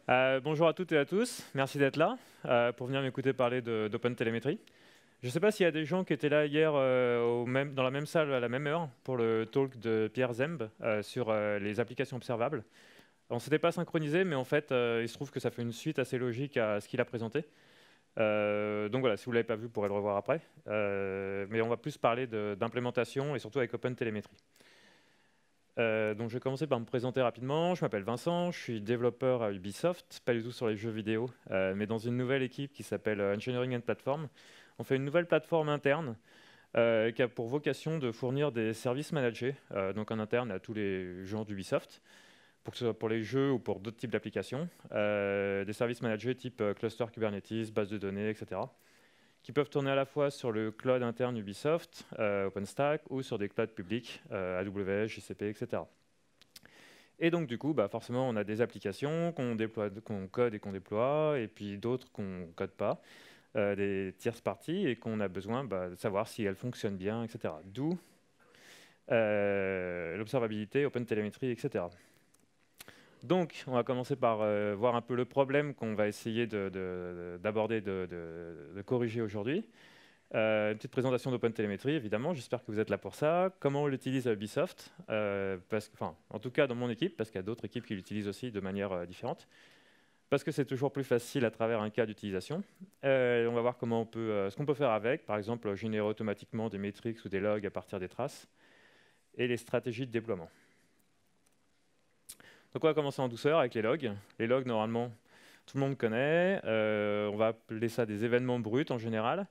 Bonjour à toutes et à tous, merci d'être là pour venir m'écouter parler d'OpenTelemetry. Je ne sais pas s'il y a des gens qui étaient là hier dans la même salle à la même heure pour le talk de Pierre Zemb sur les applications observables. On ne s'était pas synchronisé, mais en fait, il se trouve que ça fait une suite assez logique à ce qu'il a présenté. Donc voilà, si vous ne l'avez pas vu, vous pourrez le revoir après. Mais on va plus parler d'implémentation et surtout avec OpenTelemetry. Donc je vais commencer par me présenter rapidement. Je m'appelle Vincent, je suis développeur à Ubisoft, pas du tout sur les jeux vidéo, mais dans une nouvelle équipe qui s'appelle Engineering and Platform. On fait une nouvelle plateforme interne qui a pour vocation de fournir des services managés, donc en interne à tous les gens d'Ubisoft, pour que ce soit pour les jeux ou pour d'autres types d'applications, des services managés type cluster Kubernetes, base de données, etc., qui peuvent tourner à la fois sur le cloud interne Ubisoft, OpenStack, ou sur des clouds publics, AWS, GCP, etc. Et donc du coup, forcément, on a des applications qu'on code et qu'on déploie, et puis d'autres qu'on ne code pas, des tierces parties, et qu'on a besoin de savoir si elles fonctionnent bien, etc. D'où l'observabilité, OpenTelemetry, etc. Donc, on va commencer par voir un peu le problème qu'on va essayer d'aborder, de corriger aujourd'hui. Une petite présentation d'OpenTelemetry, évidemment, j'espère que vous êtes là pour ça. Comment on l'utilise à Ubisoft, en tout cas dans mon équipe, parce qu'il y a d'autres équipes qui l'utilisent aussi de manière différente, parce que c'est toujours plus facile à travers un cas d'utilisation. On va voir comment ce qu'on peut faire avec, par exemple, générer automatiquement des métriques ou des logs à partir des traces, et les stratégies de déploiement. Donc on va commencer en douceur avec les logs. Les logs, normalement, tout le monde connaît. On va appeler ça des événements bruts en général.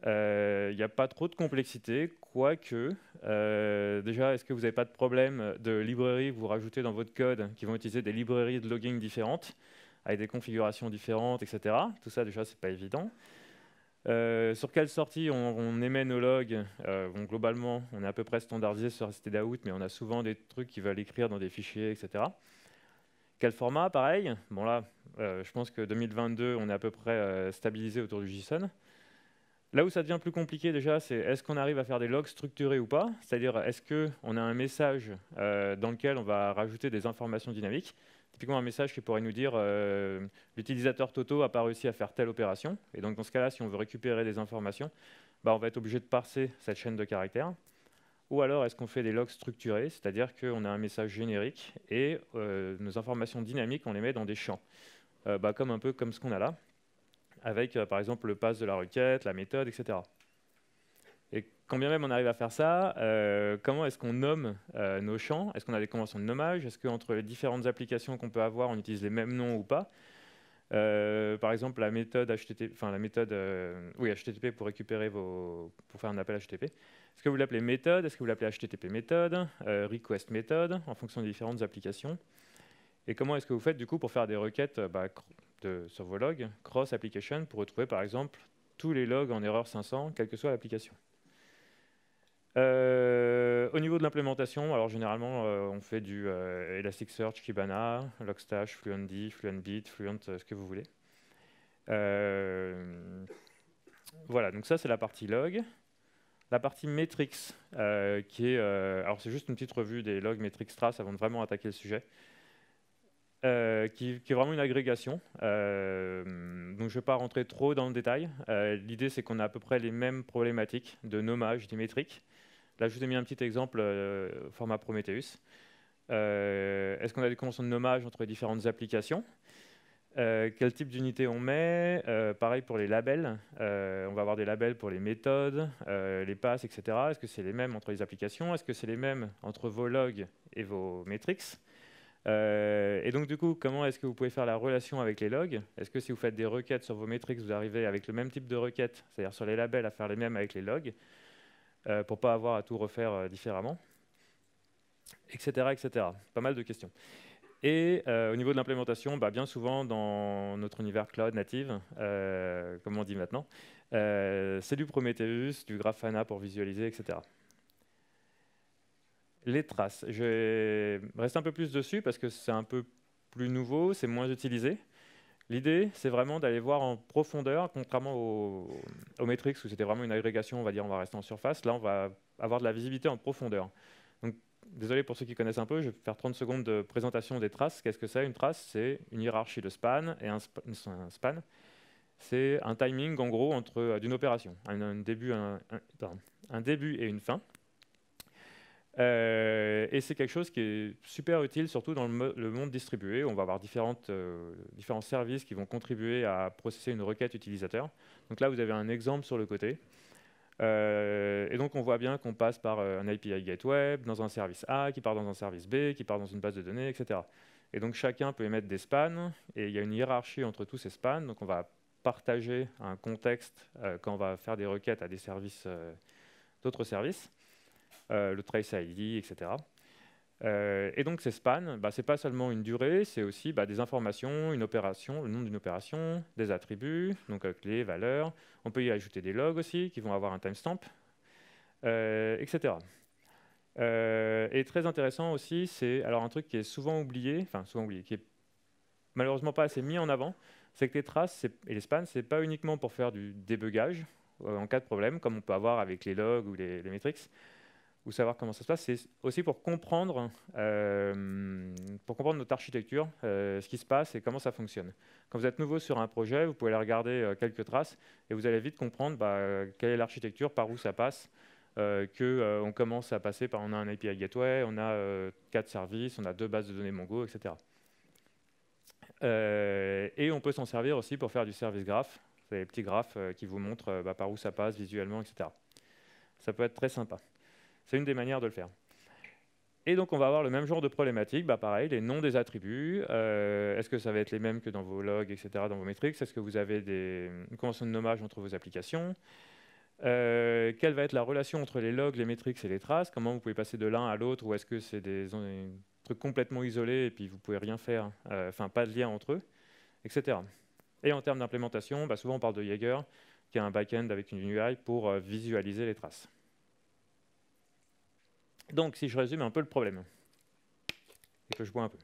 Il n'y a pas trop de complexité, quoique. Déjà, est-ce que vous n'avez pas de problème de librairies que vous rajoutez dans votre code qui vont utiliser des librairies de logging différentes, avec des configurations différentes, etc. Tout ça, déjà, c'est pas évident. Sur quelle sortie on émet nos logs? Globalement, on est à peu près standardisé sur stdout, mais on a souvent des trucs qui veulent écrire dans des fichiers, etc. Quel format? Pareil. Bon là, je pense que 2022, on est à peu près stabilisé autour du JSON. Là où ça devient plus compliqué déjà, c'est est-ce qu'on arrive à faire des logs structurés ou pas? C'est-à-dire, est-ce qu'on a un message dans lequel on va rajouter des informations dynamiques? Typiquement un message qui pourrait nous dire l'utilisateur Toto n'a pas réussi à faire telle opération. Et donc dans ce cas-là, si on veut récupérer des informations, on va être obligé de parser cette chaîne de caractères. Ou alors est-ce qu'on fait des logs structurés, c'est-à-dire qu'on a un message générique et nos informations dynamiques, on les met dans des champs, comme un peu comme ce qu'on a là, avec par exemple le pass de la requête, la méthode, etc. Et quand bien même on arrive à faire ça, comment est-ce qu'on nomme nos champs? Est-ce qu'on a des conventions de nommage? Est-ce qu'entre les différentes applications qu'on peut avoir, on utilise les mêmes noms ou pas? Par exemple, la méthode HTTP, HTTP pour récupérer pour faire un appel HTTP. Est-ce que vous l'appelez méthode? Est-ce que vous l'appelez HTTP méthode? Request méthode, en fonction des différentes applications. Et comment est-ce que vous faites du coup pour faire des requêtes sur vos logs, cross-application, pour retrouver par exemple tous les logs en erreur 500, quelle que soit l'application? Au niveau de l'implémentation, alors généralement on fait du Elasticsearch, Kibana, Logstash, FluentD, FluentBit, Fluent, ce que vous voulez. Voilà, donc ça c'est la partie log. La partie metrics, alors c'est juste une petite revue des logs metrics trace avant de vraiment attaquer le sujet, qui est vraiment une agrégation. Donc je ne vais pas rentrer trop dans le détail. L'idée c'est qu'on a à peu près les mêmes problématiques de nommage des métriques. Là, je vous ai mis un petit exemple format Prometheus. Est-ce qu'on a des conventions de nommage entre les différentes applications? Quel type d'unité on met? Pareil pour les labels. On va avoir des labels pour les méthodes, les passes, etc. Est-ce que c'est les mêmes entre les applications? Est-ce que c'est les mêmes entre vos logs et vos metrics? Et donc, du coup, comment est-ce que vous pouvez faire la relation avec les logs? Est-ce que si vous faites des requêtes sur vos metrics, vous arrivez avec le même type de requête, c'est-à-dire sur les labels, à faire les mêmes avec les logs? Pour ne pas avoir à tout refaire différemment, etc., etc. Pas mal de questions. Et au niveau de l'implémentation, bien souvent dans notre univers cloud native, comme on dit maintenant, c'est du Prometheus, du Grafana pour visualiser, etc. Les traces, je vais rester un peu plus dessus parce que c'est un peu plus nouveau, c'est moins utilisé. L'idée, c'est vraiment d'aller voir en profondeur, contrairement aux metrics où c'était vraiment une agrégation, on va dire, on va rester en surface. Là, on va avoir de la visibilité en profondeur. Donc, désolé pour ceux qui connaissent un peu, je vais faire 30 secondes de présentation des traces. Qu'est-ce que c'est une trace? C'est une hiérarchie de span, et un span, c'est un timing en gros entre d'une opération, un début et une fin. Et c'est quelque chose qui est super utile, surtout dans le monde distribué. On va avoir différents services qui vont contribuer à processer une requête utilisateur. Donc là, vous avez un exemple sur le côté. Et donc, on voit bien qu'on passe par un API Gateway dans un service A, qui part dans un service B, qui part dans une base de données, etc. Et donc, chacun peut émettre des spans, et il y a une hiérarchie entre tous ces spans. Donc, on va partager un contexte quand on va faire des requêtes à des services, d'autres services. Le trace ID, etc. Et donc ces spans, ce n'est pas seulement une durée, c'est aussi des informations, une opération, le nom d'une opération, des attributs, donc clés, valeurs. On peut y ajouter des logs aussi qui vont avoir un timestamp, etc. Et très intéressant aussi, c'est alors un truc qui est souvent oublié, qui est malheureusement pas assez mis en avant, c'est que les traces et les spans, c'est pas uniquement pour faire du débugage en cas de problème, comme on peut avoir avec les logs ou les metrics, ou savoir comment ça se passe, c'est aussi pour comprendre notre architecture, ce qui se passe et comment ça fonctionne. Quand vous êtes nouveau sur un projet, vous pouvez aller regarder quelques traces et vous allez vite comprendre quelle est l'architecture, par où ça passe, qu'on commence à passer par, on a un API Gateway, on a 4 services, on a 2 bases de données Mongo, etc. Et on peut s'en servir aussi pour faire du service graph, c'est les petits graphes qui vous montrent par où ça passe visuellement, etc. Ça peut être très sympa. C'est une des manières de le faire. Et donc, on va avoir le même genre de problématique. Pareil, les noms des attributs. Est-ce que ça va être les mêmes que dans vos logs, etc., dans vos métriques? Est-ce que vous avez une convention de nommage entre vos applications? Quelle va être la relation entre les logs, les métriques et les traces? Comment vous pouvez passer de l'un à l'autre? Ou est-ce que c'est des trucs complètement isolés et puis vous ne pouvez rien faire, pas de lien entre eux, etc. Et en termes d'implémentation, souvent on parle de Jaeger, qui a un back-end avec une UI pour visualiser les traces. Donc, si je résume un peu le problème, et que je bois un peu.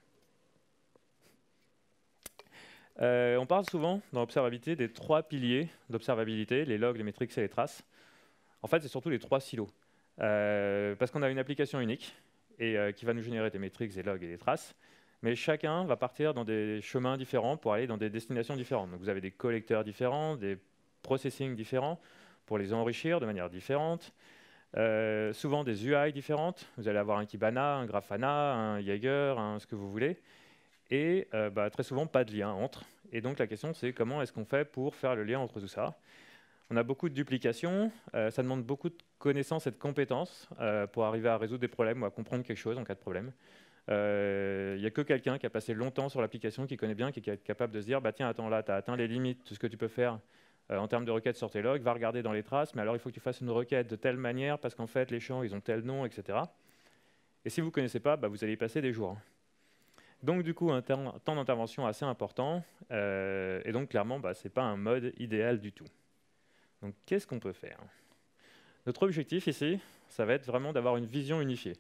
On parle souvent dans l'observabilité des 3 piliers d'observabilité, les logs, les métriques et les traces. En fait, c'est surtout les 3 silos. Parce qu'on a une application unique et qui va nous générer des métriques, des logs et des traces. Mais chacun va partir dans des chemins différents pour aller dans des destinations différentes. Donc, vous avez des collecteurs différents, des processing différents pour les enrichir de manière différente. Souvent des UI différentes. Vous allez avoir un Kibana, un Grafana, un Jaeger, ce que vous voulez. Et très souvent, pas de lien entre. Et donc la question, c'est comment est-ce qu'on fait pour faire le lien entre tout ça? On a beaucoup de duplications. Ça demande beaucoup de connaissances et de compétences pour arriver à résoudre des problèmes ou à comprendre quelque chose en cas de problème. Il n'y a que quelqu'un qui a passé longtemps sur l'application, qui connaît bien, qui est capable de se dire tiens, attends, là, tu as atteint les limites de ce que tu peux faire en termes de requêtes sur tes logs, va regarder dans les traces, mais alors il faut que tu fasses une requête de telle manière parce qu'en fait les champs ils ont tel nom, etc. Et si vous ne connaissez pas, vous allez y passer des jours. Donc du coup un temps d'intervention assez important, et donc clairement ce n'est pas un mode idéal du tout. Donc qu'est-ce qu'on peut faire? Notre objectif ici, ça va être vraiment d'avoir une vision unifiée,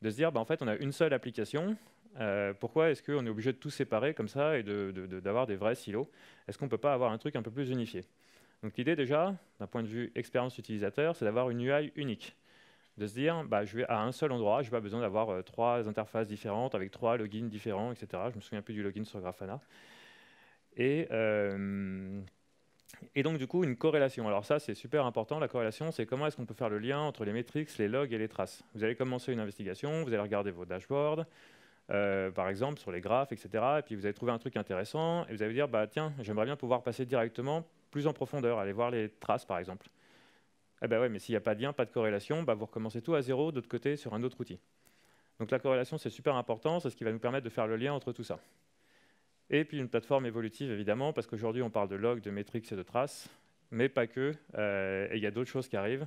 de se dire en fait on a une seule application. Pourquoi est-ce qu'on est obligé de tout séparer comme ça et d'avoir des vrais silos? Est-ce qu'on ne peut pas avoir un truc un peu plus unifié? Donc l'idée déjà, d'un point de vue expérience utilisateur, c'est d'avoir une UI unique. De se dire, je vais à un seul endroit, je n'ai pas besoin d'avoir 3 interfaces différentes avec 3 logins différents, etc. Je ne me souviens plus du login sur Grafana. Et donc du coup, une corrélation. Alors ça, c'est super important. La corrélation, c'est comment est-ce qu'on peut faire le lien entre les métriques, les logs et les traces. Vous allez commencer une investigation, vous allez regarder vos dashboards, par exemple, sur les graphes, etc. Et puis vous allez trouver un truc intéressant et vous allez vous dire, tiens, j'aimerais bien pouvoir passer directement plus en profondeur, aller voir les traces, par exemple. Ouais, mais s'il n'y a pas de lien, pas de corrélation, vous recommencez tout à zéro, de l'autre côté, sur un autre outil. Donc la corrélation, c'est super important, c'est ce qui va nous permettre de faire le lien entre tout ça. Et puis une plateforme évolutive, évidemment, parce qu'aujourd'hui, on parle de logs, de métriques et de traces, mais pas que. Et il y a d'autres choses qui arrivent,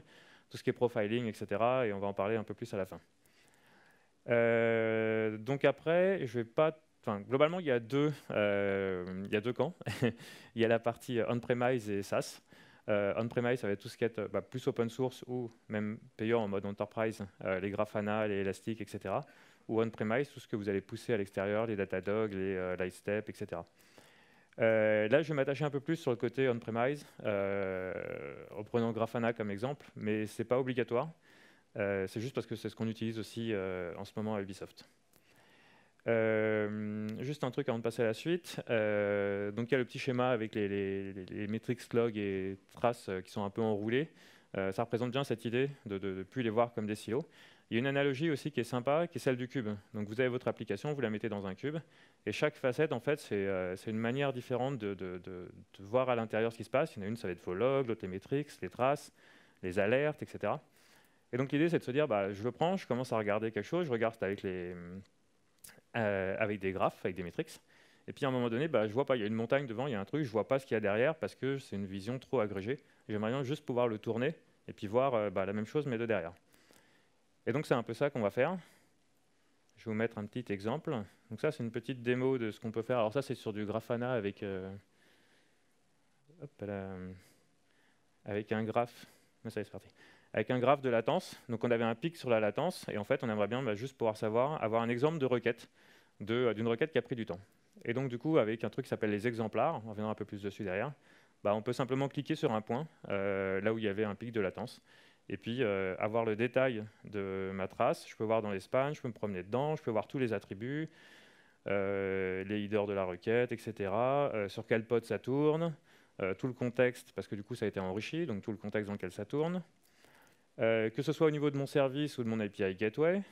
tout ce qui est profiling, etc. Et on va en parler un peu plus à la fin. Donc après, je vais pas... globalement, il y a deux camps. Il y a la partie on-premise et SaaS. On-premise, ça va être tout ce qui est plus open source ou même payant en mode enterprise, les Grafana, les Elastic, etc. Ou on-premise, tout ce que vous allez pousser à l'extérieur, les Datadog, les Lightstep, etc. Là, je vais m'attacher un peu plus sur le côté on-premise, en prenant Grafana comme exemple, mais ce n'est pas obligatoire. C'est juste parce que c'est ce qu'on utilise aussi en ce moment à Ubisoft. Juste un truc avant de passer à la suite. Donc il y a le petit schéma avec les metrics, log et traces qui sont un peu enroulés. Ça représente bien cette idée de ne plus les voir comme des silos. Il y a une analogie aussi qui est sympa, qui est celle du cube. Donc vous avez votre application, vous la mettez dans un cube, et chaque facette, en fait, c'est une manière différente de voir à l'intérieur ce qui se passe. Il y en a une, ça va être vos logs, l'autre les metrics, les traces, les alertes, etc. Et donc l'idée, c'est de se dire, bah, je le prends, je commence à regarder quelque chose, je regarde avec avec des graphes, avec des métriques. Et puis à un moment donné, bah, je vois pas, il y a une montagne devant, il y a un truc, je vois pas ce qu'il y a derrière parce que c'est une vision trop agrégée. J'aimerais bien juste pouvoir le tourner et puis voir bah, la même chose mais de derrière. Et donc c'est un peu ça qu'on va faire. Je vais vous mettre un petit exemple. Donc ça c'est une petite démo de ce qu'on peut faire. Alors ça c'est sur du Grafana avec, hop là, avec un graphe. Ça y est, c'est parti. Avec un graphe de latence. Donc on avait un pic sur la latence et en fait on aimerait bien bah, juste pouvoir savoir, avoir un exemple de requête, d'une requête qui a pris du temps. Et donc du coup avec un truc qui s'appelle les exemplaires, on reviendra un peu plus dessus derrière, bah, on peut simplement cliquer sur un point, là où il y avait un pic de latence, et puis avoir le détail de ma trace. Je peux voir dans les spans, je peux me promener dedans, je peux voir tous les attributs, les headers de la requête, etc. Sur quel pod ça tourne, tout le contexte, parce que du coup ça a été enrichi, donc tout le contexte dans lequel ça tourne. Que ce soit au niveau de mon service ou de mon API Gateway,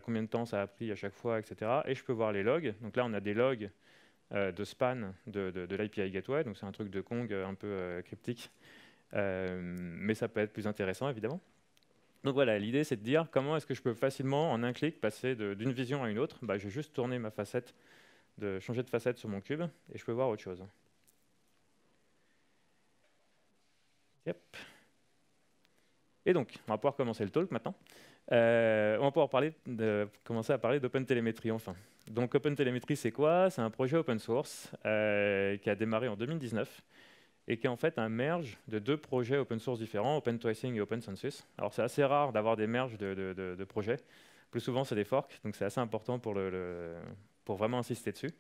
combien de temps ça a pris à chaque fois, etc. Et je peux voir les logs. Donc là, on a des logs de span de l'API Gateway, donc c'est un truc de Kong un peu cryptique, mais ça peut être plus intéressant, évidemment. Donc voilà, l'idée, c'est de dire comment est-ce que je peux facilement, en un clic, passer d'une vision à une autre. Bah, je vais juste tourner ma facette, changer de facette sur mon cube, et je peux voir autre chose. Yep. Et donc, on va pouvoir commencer le talk maintenant. On va pouvoir commencer à parler d'OpenTelemetry enfin. Donc OpenTelemetry, c'est quoi? C'est un projet open source qui a démarré en 2019 et qui est en fait un merge de deux projets open source différents, OpenTracing et OpenCensus. Alors c'est assez rare d'avoir des merges de projets. Plus souvent, c'est des forks, donc c'est assez important pour vraiment insister dessus.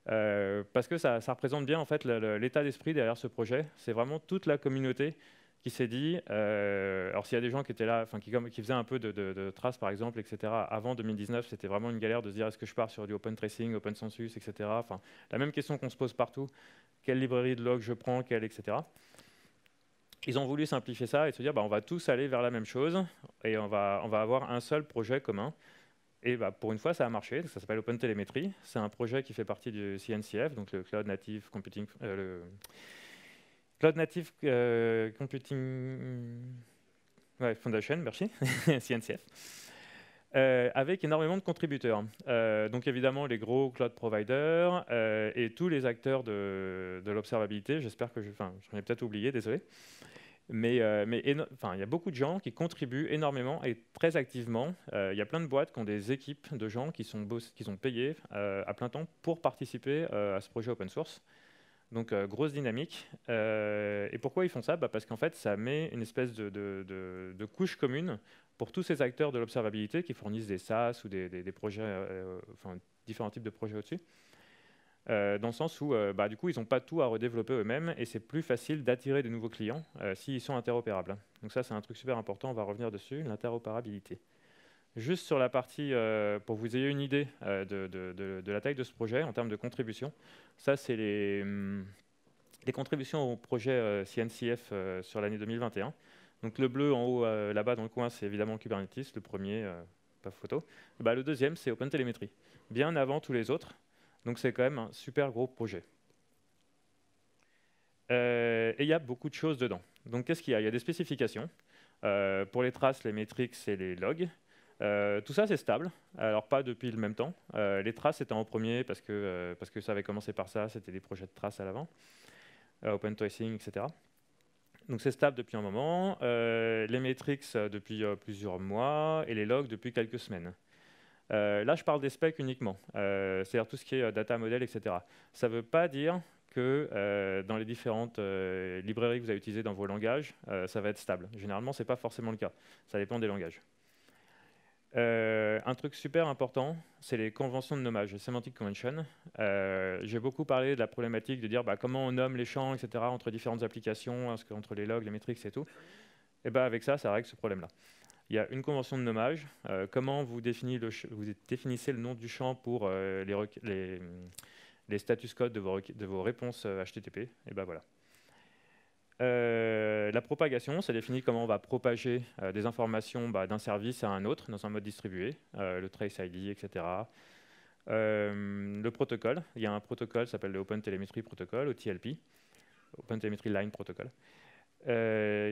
Parce que ça représente bien en fait l'état d'esprit derrière ce projet. C'est vraiment toute la communauté qui s'est dit, alors s'il y a des gens qui étaient là, qui faisaient un peu de traces par exemple, etc. Avant 2019, c'était vraiment une galère de se dire est-ce que je pars sur du open tracing, open census, etc. Enfin, la même question qu'on se pose partout, quelle librairie de log je prends, quelle, etc. Ils ont voulu simplifier ça et se dire bah, on va tous aller vers la même chose et on va avoir un seul projet commun. Et bah, pour une fois, ça a marché. Ça s'appelle OpenTelemetry. C'est un projet qui fait partie du CNCF, donc le Cloud Native Computing, Foundation, merci, CNCF, avec énormément de contributeurs. Donc évidemment les gros cloud providers et tous les acteurs de l'observabilité. J'espère que j'en ai peut-être oublié, désolé. Mais il y a beaucoup de gens qui contribuent énormément et très activement. Il y a plein de boîtes qui ont des équipes de gens qui sont payés à plein temps pour participer à ce projet open source. Donc, grosse dynamique. Et pourquoi ils font ça? Parce qu'en fait, ça met une espèce de couche commune pour tous ces acteurs de l'observabilité qui fournissent des SaaS ou des projets, différents types de projets au-dessus. Dans le sens où, du coup, ils n'ont pas tout à redévelopper eux-mêmes et c'est plus facile d'attirer de nouveaux clients s'ils sont interopérables. Donc ça, c'est un truc super important, on va revenir dessus, l'interopérabilité. Juste sur la partie, pour que vous ayez une idée de la taille de ce projet en termes de contribution, ça, c'est les contributions au projet CNCF sur l'année 2021. Donc le bleu en haut, là-bas dans le coin, c'est évidemment Kubernetes, le premier, pas photo. Le deuxième, c'est OpenTelemetry, bien avant tous les autres. Donc c'est quand même un super gros projet. Et il y a beaucoup de choses dedans. Donc qu'est-ce qu'il y a? Il y a des spécifications pour les traces, les metrics et les logs. Tout ça c'est stable, alors pas depuis le même temps. Les traces étaient en premier parce que ça avait commencé par ça, c'était des projets de traces à l'avant, open tracing, etc. Donc c'est stable depuis un moment, les metrics depuis plusieurs mois et les logs depuis quelques semaines. Là, je parle des specs uniquement, c'est-à-dire tout ce qui est data model, etc. Ça ne veut pas dire que dans les différentes librairies que vous avez utilisées dans vos langages, ça va être stable. Généralement, ce n'est pas forcément le cas. Ça dépend des langages. Un truc super important, c'est les conventions de nommage, les semantic conventions. J'ai beaucoup parlé de la problématique de dire comment on nomme les champs, etc., entre différentes applications, entre les logs, les métriques et tout. Et avec ça règle ce problème-là. Il y a une convention de nommage. Comment vous définissez le nom du champ pour les status codes de vos réponses HTTP. Et ben voilà. La propagation, ça définit comment on va propager des informations d'un service à un autre dans un mode distribué, le trace ID, etc. Le protocole, il y a un protocole qui s'appelle le Open Telemetry Protocol, OTLP, Open Telemetry Line Protocol,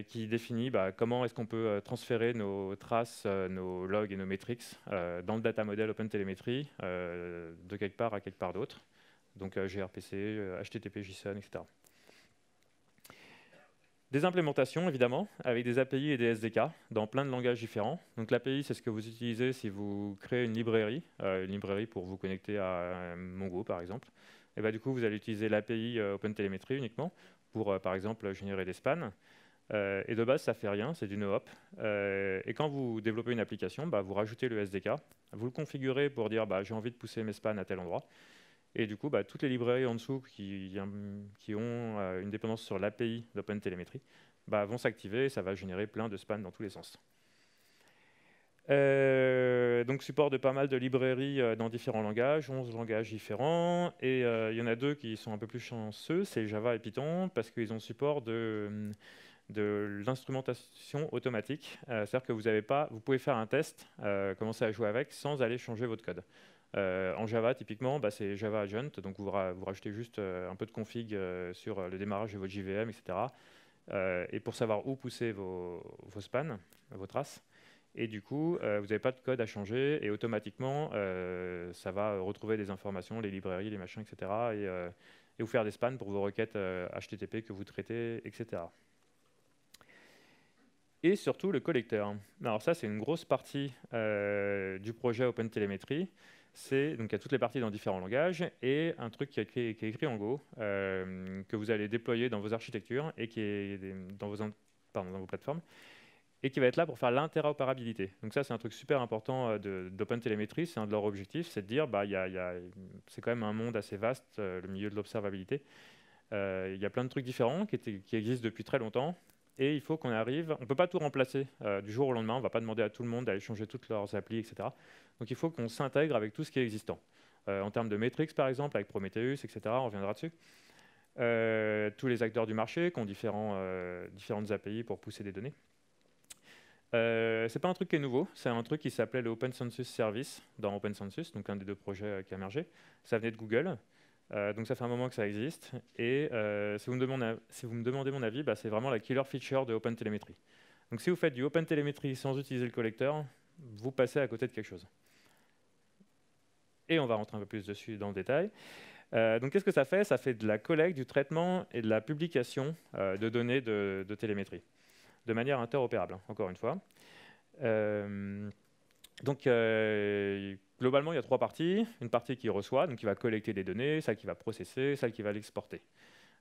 qui définit comment est-ce qu'on peut transférer nos traces, nos logs et nos metrics dans le data model Open Telemetry de quelque part à quelque part d'autre, donc gRPC, HTTP, JSON, etc. Des implémentations, évidemment, avec des API et des SDK dans plein de langages différents. Donc l'API, c'est ce que vous utilisez si vous créez une librairie pour vous connecter à Mongo, par exemple. Et du coup, vous allez utiliser l'API OpenTelemetry uniquement pour, par exemple, générer des spans. Et de base, ça ne fait rien, c'est du no-hop. Et quand vous développez une application, vous rajoutez le SDK, vous le configurez pour dire j'ai envie de pousser mes spans à tel endroit. Et du coup, toutes les librairies en dessous qui ont une dépendance sur l'API d'OpenTelemetry vont s'activer et ça va générer plein de spans dans tous les sens. Donc support de pas mal de librairies dans différents langages, 11 langages différents. Et il y en a deux qui sont un peu plus chanceux, c'est Java et Python, parce qu'ils ont support de l'instrumentation automatique. C'est-à-dire que vous pouvez faire un test, commencer à jouer avec, sans aller changer votre code. En Java, typiquement, c'est Java Agent, donc vous rajoutez juste un peu de config sur le démarrage de votre JVM, etc. Et pour savoir où pousser vos spans, vos traces. Et du coup, vous n'avez pas de code à changer, et automatiquement, ça va retrouver des informations, les librairies, les machins, etc. Et vous faire des spans pour vos requêtes HTTP que vous traitez, etc. Et surtout le collecteur. Alors ça, c'est une grosse partie du projet OpenTelemetry. Donc il y a toutes les parties dans différents langages et un truc qui est écrit en Go, que vous allez déployer dans vos architectures et qui est dans vos plateformes, et qui va être là pour faire l'interopérabilité. Donc ça, c'est un truc super important d'OpenTelemetry. C'est un de leurs objectifs, c'est de dire, c'est quand même un monde assez vaste, le milieu de l'observabilité. Il y a plein de trucs différents qui existent depuis très longtemps. Et il faut qu'on arrive, on ne peut pas tout remplacer du jour au lendemain, on ne va pas demander à tout le monde d'aller changer toutes leurs applis, etc. Donc il faut qu'on s'intègre avec tout ce qui est existant. En termes de metrics, par exemple, avec Prometheus, etc., on reviendra dessus. Tous les acteurs du marché qui ont différentes API pour pousser des données. Ce n'est pas un truc qui est nouveau, c'est un truc qui s'appelait le Open Census Service dans Open Census, donc un des deux projets qui a émergé. Ça venait de Google. Donc ça fait un moment que ça existe. Et si vous me demandez mon avis, c'est vraiment la killer feature de OpenTelemetry. Donc si vous faites du OpenTelemetry sans utiliser le collecteur, vous passez à côté de quelque chose. Et on va rentrer un peu plus dessus dans le détail. Donc qu'est-ce que ça fait? Ça fait de la collecte, du traitement et de la publication de données de télémétrie, de manière interopérable, encore une fois. Donc, globalement, il y a trois parties. Une partie qui reçoit, donc qui va collecter des données, celle qui va processer, celle qui va l'exporter.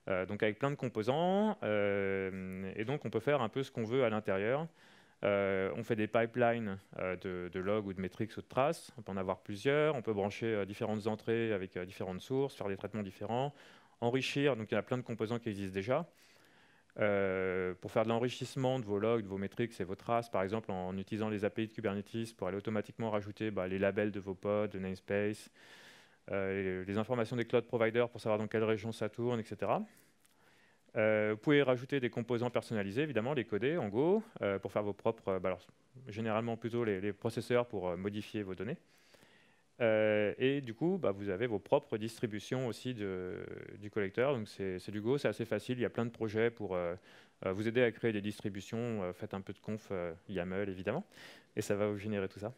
Donc, avec plein de composants. Et donc, on peut faire un peu ce qu'on veut à l'intérieur. On fait des pipelines de logs ou de metrics ou de traces. On peut en avoir plusieurs. On peut brancher différentes entrées avec différentes sources, faire des traitements différents, enrichir. Donc, il y a plein de composants qui existent déjà. Pour faire de l'enrichissement de vos logs, de vos metrics et vos traces, par exemple en utilisant les API de Kubernetes pour aller automatiquement rajouter les labels de vos pods, de namespace, les informations des cloud providers pour savoir dans quelle région ça tourne, etc. Vous pouvez rajouter des composants personnalisés, évidemment, les coder en Go, pour faire vos propres, généralement plutôt les processeurs pour modifier vos données. Et du coup, vous avez vos propres distributions aussi du collecteur. Donc c'est du Go, c'est assez facile. Il y a plein de projets pour vous aider à créer des distributions. Faites un peu de conf YAML, évidemment, et ça va vous générer tout ça.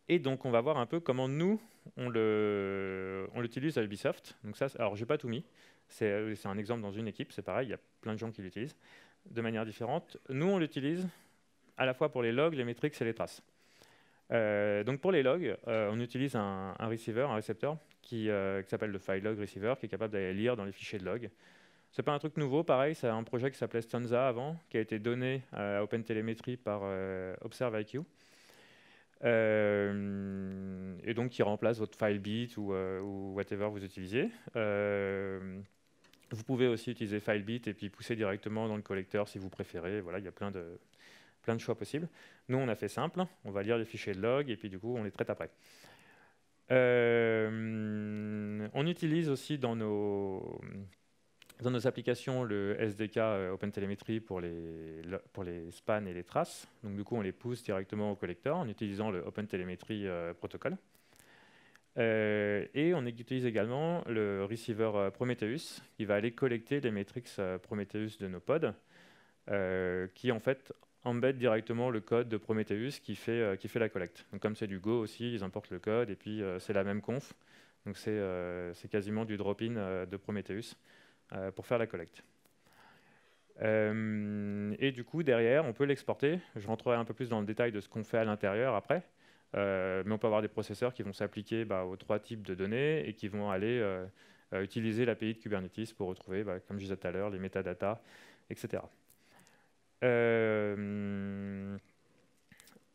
Et donc, on va voir un peu comment nous, on l'utilise à Ubisoft. Donc ça, alors, je n'ai pas tout mis. C'est un exemple dans une équipe, c'est pareil, il y a plein de gens qui l'utilisent de manière différente. Nous, on l'utilise à la fois pour les logs, les metrics et les traces. Donc pour les logs, on utilise un receiver, un récepteur qui s'appelle le file log receiver, qui est capable d'aller lire dans les fichiers de log. C'est pas un truc nouveau, pareil, c'est un projet qui s'appelait Stanza avant, qui a été donné à OpenTelemetry par ObserveIQ. Et donc qui remplace votre FileBit ou whatever vous utilisez. Vous pouvez aussi utiliser FileBit et puis pousser directement dans le collecteur si vous préférez. Voilà, il y a plein de choix possibles. Nous, on a fait simple. On va lire les fichiers de log et puis du coup, on les traite après. On utilise aussi dans nos applications le SDK OpenTelemetry pour les spans et les traces. Donc du coup, on les pousse directement au collecteur en utilisant le OpenTelemetry protocol. Et on utilise également le receiver Prometheus qui va aller collecter les métriques Prometheus de nos pods, qui en fait embed directement le code de Prometheus qui fait la collecte. Donc comme c'est du Go aussi, ils importent le code et puis c'est la même conf. Donc c'est quasiment du drop-in de Prometheus pour faire la collecte. Et du coup, derrière, on peut l'exporter. Je rentrerai un peu plus dans le détail de ce qu'on fait à l'intérieur après. Mais on peut avoir des processeurs qui vont s'appliquer aux 3 types de données et qui vont aller utiliser l'API de Kubernetes pour retrouver, comme je disais tout à l'heure, les métadatas, etc.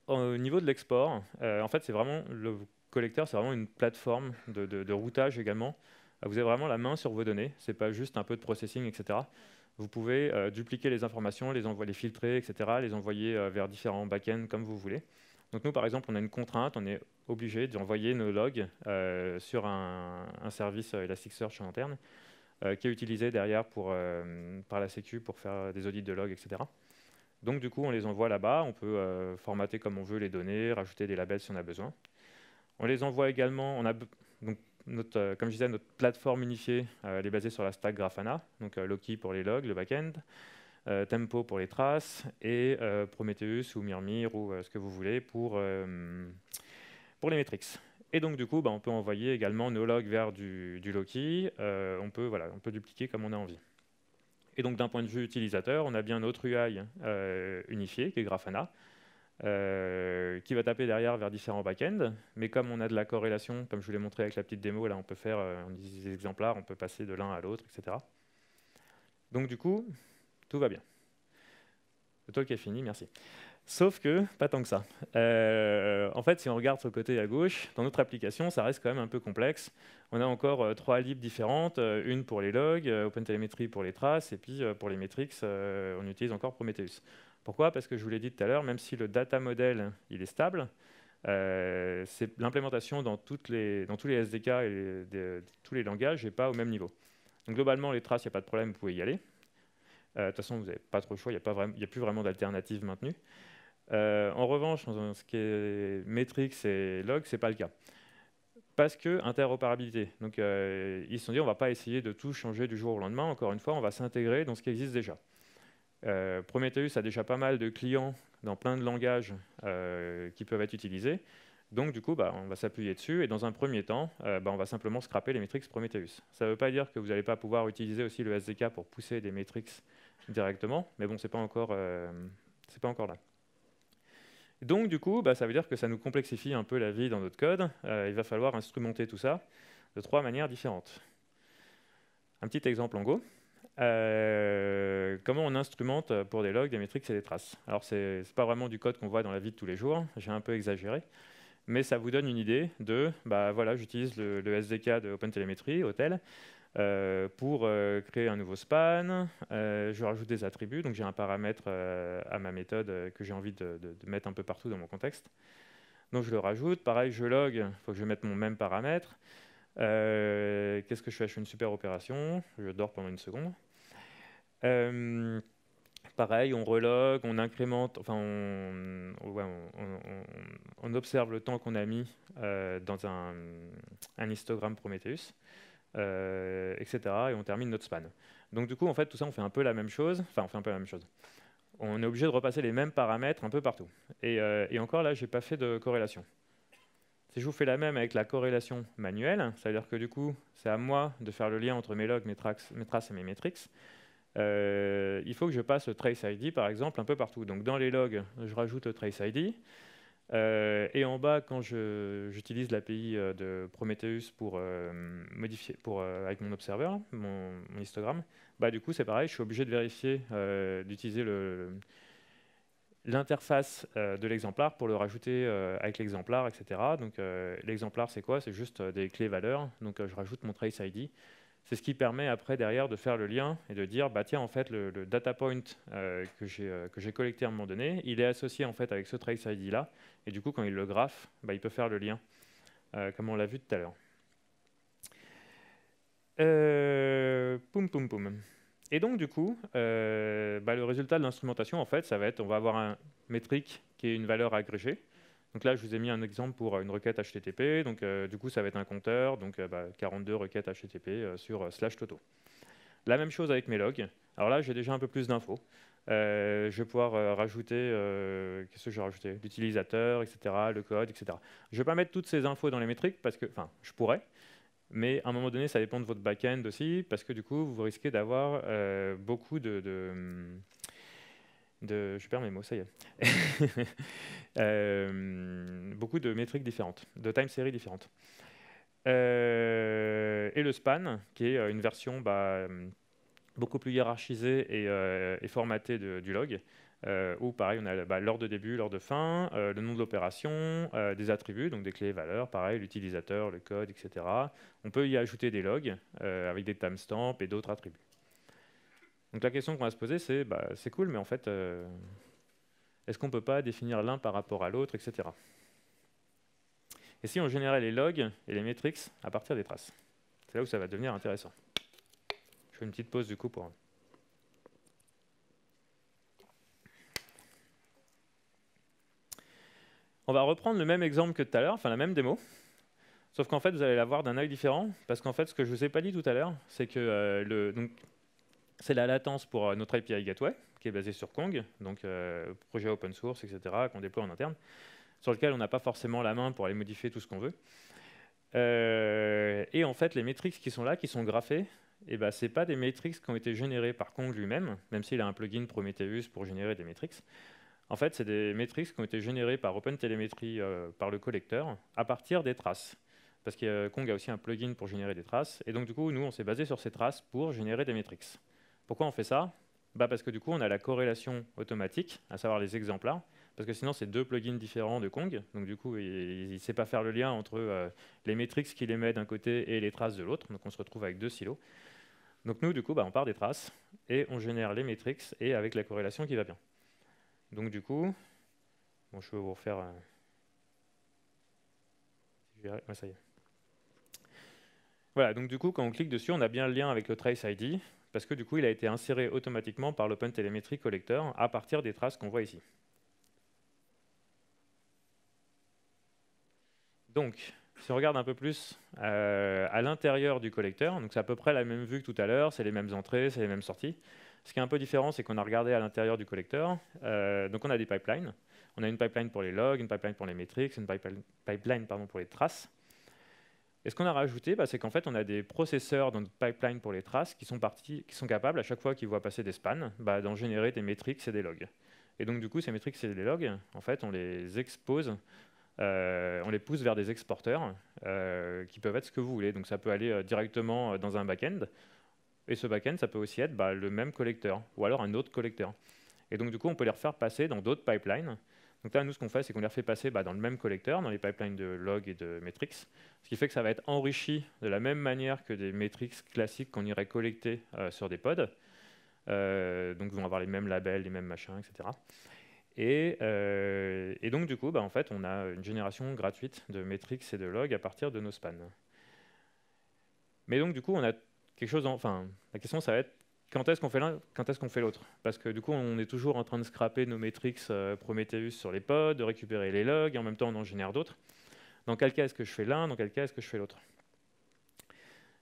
Au niveau de l'export, en fait, c'est vraiment le collecteur, c'est vraiment une plateforme de routage également. Vous avez vraiment la main sur vos données. C'est pas juste un peu de processing, etc. Vous pouvez dupliquer les informations, les filtrer, etc., les envoyer vers différents backends comme vous voulez. Donc nous, par exemple, on a une contrainte, on est obligé d'envoyer nos logs sur un service Elasticsearch en interne qui est utilisé derrière par la Sécu pour faire des audits de logs, etc. Donc du coup, on les envoie là-bas, on peut formater comme on veut les données, rajouter des labels si on a besoin. On les envoie également, donc comme je disais, notre plateforme unifiée, elle est basée sur la stack Grafana, donc Loki pour les logs, le back-end, Tempo pour les traces, et Prometheus ou Myrmir ou ce que vous voulez pour les metrics. Et donc du coup, on peut envoyer également nos logs vers du Loki, on peut dupliquer comme on a envie. Et donc d'un point de vue utilisateur, on a bien notre UI unifié, qui est Grafana, qui va taper derrière vers différents backends. Mais comme on a de la corrélation, comme je vous l'ai montré avec la petite démo, là on peut faire des exemplaires, on peut passer de l'un à l'autre, etc. Donc du coup, tout va bien. Le talk est fini, merci. Sauf que, pas tant que ça. En fait, si on regarde sur le côté à gauche, dans notre application, ça reste quand même un peu complexe. On a encore 3 libs différentes, une pour les logs, OpenTelemetry pour les traces, et puis pour les metrics, on utilise encore Prometheus. Pourquoi? Parce que je vous l'ai dit tout à l'heure, même si le data model il est stable, c'est l'implémentation dans tous les SDK et tous les langages n'est pas au même niveau. Donc globalement, les traces, il n'y a pas de problème, vous pouvez y aller. De toute façon, vous n'avez pas trop le choix, il n'y a plus vraiment d'alternative maintenue. En revanche, dans ce qui est metrics et logs, ce n'est pas le cas. Parce que interopérabilité. Donc, ils se sont dit, on ne va pas essayer de tout changer du jour au lendemain. Encore une fois, on va s'intégrer dans ce qui existe déjà. Prometheus a déjà pas mal de clients dans plein de langages qui peuvent être utilisés. Donc, du coup, on va s'appuyer dessus. Et dans un premier temps, on va simplement scraper les metrics Prometheus. Ça ne veut pas dire que vous n'allez pas pouvoir utiliser aussi le SDK pour pousser des metrics directement. Mais bon, ce n'est pas encore là. Donc, du coup, ça veut dire que ça nous complexifie un peu la vie dans notre code. Il va falloir instrumenter tout ça de 3 manières différentes. Un petit exemple en Go. Comment on instrumente pour des logs, des métriques et des traces. Alors, ce n'est pas vraiment du code qu'on voit dans la vie de tous les jours. J'ai un peu exagéré. Mais ça vous donne une idée de, voilà, j'utilise le SDK de OpenTelemetry, Hotel, pour créer un nouveau span, je rajoute des attributs, donc j'ai un paramètre à ma méthode que j'ai envie de mettre un peu partout dans mon contexte. Donc je le rajoute, pareil je log, il faut que je mette mon même paramètre. Qu'est-ce que je fais? Je fais une super opération, je dors pendant une seconde. Pareil, on relog, on incrémente, enfin on observe le temps qu'on a mis dans un histogramme Prometheus. Etc. Et on termine notre span. Donc du coup, en fait, tout ça, on fait un peu la même chose. Enfin, on fait un peu la même chose. On est obligé de repasser les mêmes paramètres un peu partout. Et encore là, j'ai pas fait de corrélation. Si je vous fais la même avec la corrélation manuelle, c'est-à-dire que du coup, c'est à moi de faire le lien entre mes logs, mes traces et mes metrics. Il faut que je passe le trace ID, par exemple, un peu partout. Donc dans les logs, je rajoute le trace ID. Et en bas, quand j'utilise l'API de Prometheus pour modifier, avec mon observeur, mon histogramme, du coup c'est pareil, je suis obligé de vérifier, d'utiliser l'interface de l'exemplaire pour le rajouter avec l'exemplaire, etc. Donc l'exemplaire c'est quoi? C'est juste des clés valeurs. Donc je rajoute mon trace ID C'est ce qui permet après, derrière, de faire le lien et de dire, bah, tiens, en fait, le data point que j'ai collecté à un moment donné, il est associé en fait avec ce trace ID-là. Et du coup, quand il le graphe, bah, il peut faire le lien, comme on l'a vu tout à l'heure. Poum, poum, poum. Et donc, du coup, bah, le résultat de l'instrumentation, en fait, ça va être, on va avoir un métrique qui est une valeur agrégée. Donc là, je vous ai mis un exemple pour une requête HTTP. Donc, du coup, ça va être un compteur, donc 42 requêtes HTTP sur /toto. La même chose avec mes logs. Alors là, j'ai déjà un peu plus d'infos. Je vais pouvoir rajouter, qu'est-ce que je vais rajouter? L'utilisateur, etc., le code, etc. Je ne vais pas mettre toutes ces infos dans les métriques, parce que, enfin, je pourrais, mais à un moment donné, ça dépend de votre back-end aussi, parce que du coup, vous risquez d'avoir beaucoup je perds mes mots, ça y est. Beaucoup de métriques différentes, de time series différentes. Et le span, qui est une version beaucoup plus hiérarchisée et formatée du log, où pareil, on a l'heure de début, l'heure de fin, le nom de l'opération, des attributs, donc des clés et valeurs, pareil, l'utilisateur, le code, etc. On peut y ajouter des logs avec des timestamps et d'autres attributs. Donc la question qu'on va se poser, c'est c'est cool, mais en fait, est-ce qu'on ne peut pas définir l'un par rapport à l'autre, etc. Et si on générait les logs et les metrics à partir des traces? C'est là où ça va devenir intéressant. Je fais une petite pause du coup pour... On va reprendre le même exemple que tout à l'heure, enfin la même démo, sauf qu'en fait vous allez la voir d'un œil différent, parce qu'en fait ce que je ne vous ai pas dit tout à l'heure, c'est que c'est la latence pour notre API Gateway, qui est basée sur Kong, donc projet open source, etc., qu'on déploie en interne, sur lequel on n'a pas forcément la main pour aller modifier tout ce qu'on veut. Et en fait, les métriques qui sont là, qui sont graphées, ce n'est pas des métriques qui ont été générées par Kong lui-même, même s'il a un plugin Prometheus pour générer des métriques. En fait, c'est des métriques qui ont été générées par OpenTelemetry, par le collecteur, à partir des traces. Parce que Kong a aussi un plugin pour générer des traces. Et donc, du coup, nous, on s'est basé sur ces traces pour générer des métriques. Pourquoi on fait ça? Parce que du coup, on a la corrélation automatique, à savoir les exemplaires. Parce que sinon, c'est deux plugins différents de Kong. Donc, du coup, il ne sait pas faire le lien entre les métriques qu'il émet d'un côté et les traces de l'autre. Donc, on se retrouve avec deux silos. Donc, nous, du coup, on part des traces et on génère les métriques et avec la corrélation qui va bien. Donc, du coup, bon, je vais vous refaire. Ouais, ça y est. Voilà, donc du coup, quand on clique dessus, on a bien le lien avec le Trace ID, parce que du coup, il a été inséré automatiquement par l'OpenTelemetry Collector à partir des traces qu'on voit ici. Donc, si on regarde un peu plus à l'intérieur du collecteur, donc c'est à peu près la même vue que tout à l'heure, c'est les mêmes entrées, c'est les mêmes sorties. Ce qui est un peu différent, c'est qu'on a regardé à l'intérieur du collecteur, donc on a des pipelines. On a une pipeline pour les logs, une pipeline pour les metrics, une pipeline pour les traces. Et ce qu'on a rajouté, c'est qu'en fait, on a des processeurs dans notre pipeline pour les traces qui sont capables, à chaque fois qu'ils voient passer des spans, d'en générer des métriques et des logs. Et donc, du coup, ces métriques et des logs, en fait, on les expose, on les pousse vers des exporteurs qui peuvent être ce que vous voulez. Donc, ça peut aller directement dans un back-end. Et ce back-end, ça peut aussi être le même collecteur, ou alors un autre collecteur. Et donc, du coup, on peut les refaire passer dans d'autres pipelines. Donc là, nous, ce qu'on fait, c'est qu'on les refait passer dans le même collecteur, dans les pipelines de log et de metrics, ce qui fait que ça va être enrichi de la même manière que des metrics classiques qu'on irait collecter sur des pods. Donc, ils vont avoir les mêmes labels, les mêmes machins, etc. Et donc, du coup, en fait, on a une génération gratuite de metrics et de logs à partir de nos spans. Mais donc, du coup, on a quelque chose... Enfin, la question, ça va être quand est-ce qu'on fait l'un, quand est-ce qu'on fait l'autre? Parce que du coup, on est toujours en train de scraper nos metrics Prometheus sur les pods, de récupérer les logs, et en même temps, on en génère d'autres. Dans quel cas est-ce que je fais l'un? Dans quel cas est-ce que je fais l'autre?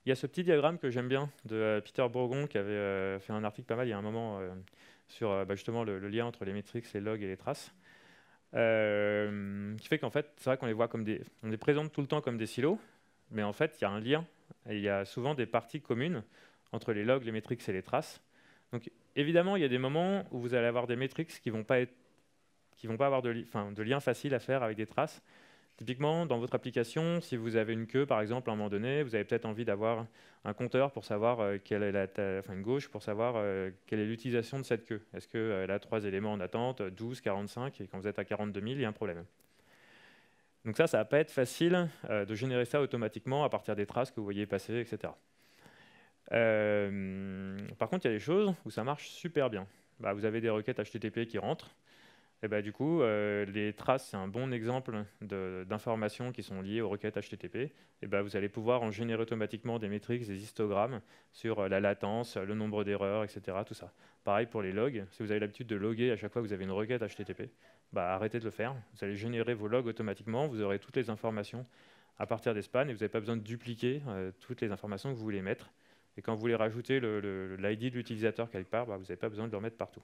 Il y a ce petit diagramme que j'aime bien de Peter Bourgon, qui avait fait un article pas mal il y a un moment sur justement le lien entre les metrics, les logs et les traces. Qui fait qu'en fait, c'est vrai qu'on les voit comme on les présente tout le temps comme des silos, mais en fait, il y a un lien, et il y a souvent des parties communes entre les logs, les metrics et les traces. Donc évidemment, il y a des moments où vous allez avoir des metrics qui vont pas avoir de lien facile à faire avec des traces. Typiquement, dans votre application, si vous avez une queue, par exemple, à un moment donné, vous avez peut-être envie d'avoir un compteur pour savoir quelle est une gauche pour savoir quelle est l'utilisation de cette queue. Est-ce qu'elle a 3 éléments en attente, 12, 45, et quand vous êtes à 42 000, il y a un problème. Donc ça va pas être facile de générer ça automatiquement à partir des traces que vous voyez passer, etc. Par contre, il y a des choses où ça marche super bien. Bah, vous avez des requêtes HTTP qui rentrent. Et bah, du coup, les traces, c'est un bon exemple d'informations qui sont liées aux requêtes HTTP. Et bah, vous allez pouvoir en générer automatiquement des métriques, des histogrammes sur la latence, le nombre d'erreurs, etc. Tout ça. Pareil pour les logs. Si vous avez l'habitude de loguer à chaque fois que vous avez une requête HTTP, bah, arrêtez de le faire. Vous allez générer vos logs automatiquement. Vous aurez toutes les informations à partir des spans et vous n'avez pas besoin de dupliquer toutes les informations que vous voulez mettre. Et quand vous voulez rajouter l'ID de l'utilisateur quelque part, bah, vous n'avez pas besoin de le remettre partout.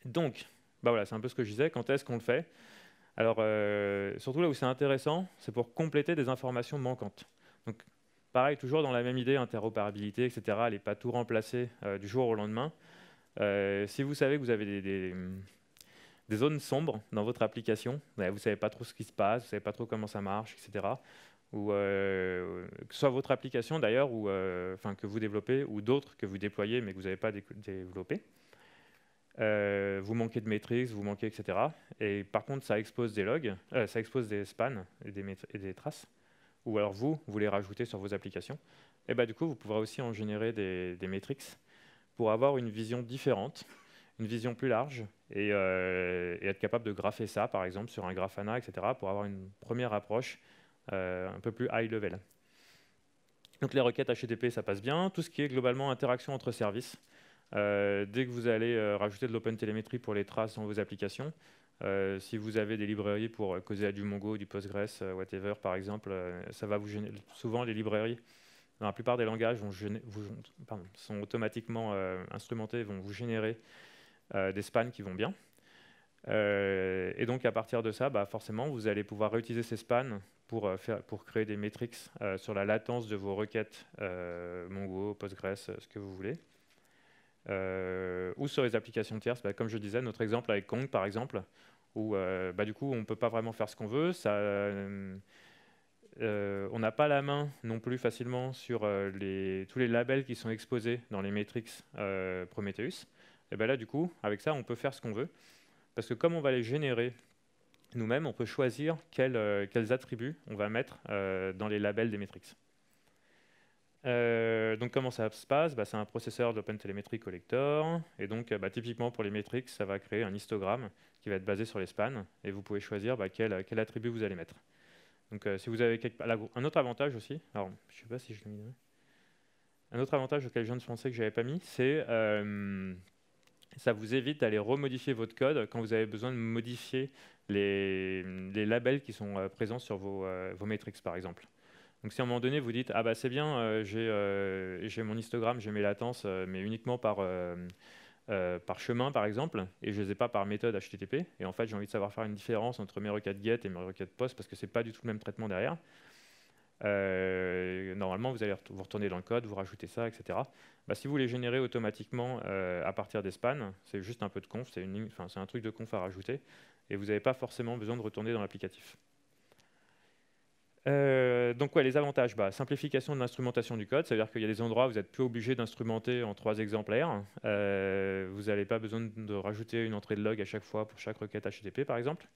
Donc, bah voilà, c'est un peu ce que je disais. Quand est-ce qu'on le fait? Alors, surtout là où c'est intéressant, c'est pour compléter des informations manquantes. Donc, pareil, toujours dans la même idée, interopérabilité, etc. Allez pas tout remplacer du jour au lendemain. Si vous savez que vous avez des zones sombres dans votre application, vous ne savez pas trop ce qui se passe, vous ne savez pas trop comment ça marche, etc. Ou que ce soit votre application d'ailleurs, ou que vous développez, ou d'autres que vous déployez mais que vous n'avez pas développé. Vous manquez de métriques, vous manquez, etc. Et par contre, ça expose des logs, ça expose des spans et des traces. Ou alors vous les rajoutez sur vos applications. Et bah, du coup, vous pourrez aussi en générer des métriques pour avoir une vision différente, une vision plus large, et être capable de grapher ça, par exemple, sur un Grafana, etc., pour avoir une première approche un peu plus high level. Donc les requêtes HTTP, ça passe bien. Tout ce qui est globalement interaction entre services, dès que vous allez rajouter de l'OpenTelemetry pour les traces dans vos applications, si vous avez des librairies pour causer à du Mongo, du Postgres, whatever, par exemple, ça va vous générer. Souvent, les librairies, dans la plupart des langages, sont automatiquement instrumentés, vont vous générer des spans qui vont bien. Et donc, à partir de ça, bah, forcément, vous allez pouvoir réutiliser ces spans pour créer des métriques sur la latence de vos requêtes Mongo, Postgres, ce que vous voulez. Ou sur les applications tierces, bah, comme je disais, notre exemple avec Kong par exemple, où du coup on ne peut pas vraiment faire ce qu'on veut, on n'a pas la main non plus facilement sur tous les labels qui sont exposés dans les métriques Prometheus. Et ben là du coup, avec ça on peut faire ce qu'on veut, parce que comme on va les générer nous-mêmes, on peut choisir quels attributs on va mettre dans les labels des métriques. Donc comment ça se passe? C'est un processeur d'OpenTelemetry Collector, et donc typiquement pour les métriques, ça va créer un histogramme qui va être basé sur les spans, et vous pouvez choisir quel attribut vous allez mettre. Donc si vous avez un autre avantage aussi, alors je ne sais pas si je l'ai mis, un autre avantage auquel je viens de penser que je n'avais pas mis, c'est ça vous évite d'aller remodifier votre code quand vous avez besoin de modifier les labels qui sont présents sur vos métriques par exemple. Donc si à un moment donné vous dites ah bah c'est bien, j'ai mon histogramme, j'ai mes latences, mais uniquement par chemin par exemple, et je ne les ai pas par méthode HTTP, et en fait j'ai envie de savoir faire une différence entre mes requêtes GET et mes requêtes POST parce que c'est pas du tout le même traitement derrière. Normalement vous allez vous retourner dans le code, vous rajoutez ça, etc. Si vous les générez automatiquement à partir des spans, c'est juste un peu de conf, c'est un truc de conf à rajouter, et vous n'avez pas forcément besoin de retourner dans l'applicatif. Donc les avantages, simplification de l'instrumentation du code, c'est-à-dire qu'il y a des endroits où vous n'êtes plus obligé d'instrumenter en 3 exemplaires. Vous n'avez pas besoin de rajouter une entrée de log à chaque fois pour chaque requête HTTP par exemple.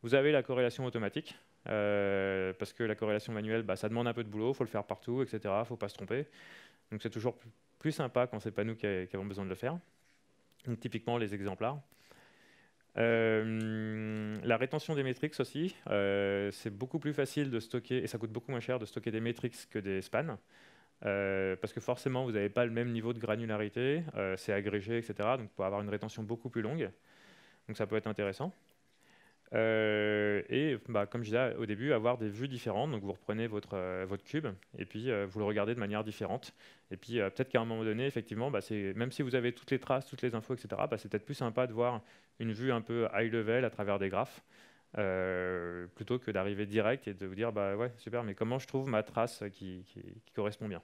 Vous avez la corrélation automatique, parce que la corrélation manuelle, ça demande un peu de boulot, il faut le faire partout, etc. Il ne faut pas se tromper. Donc c'est toujours plus sympa quand ce n'est pas nous qui avons besoin de le faire. Donc typiquement les exemplaires. La rétention des métriques aussi, c'est beaucoup plus facile de stocker, et ça coûte beaucoup moins cher de stocker des métriques que des spans, parce que forcément vous n'avez pas le même niveau de granularité, c'est agrégé, etc. Donc pour avoir une rétention beaucoup plus longue, donc ça peut être intéressant. Et comme je disais au début, avoir des vues différentes, donc vous reprenez votre cube et puis vous le regardez de manière différente. Et puis peut-être qu'à un moment donné, effectivement, même si vous avez toutes les traces, toutes les infos, etc., c'est peut-être plus sympa de voir une vue un peu high level à travers des graphes, plutôt que d'arriver direct et de vous dire ouais, super, mais comment je trouve ma trace qui correspond bien.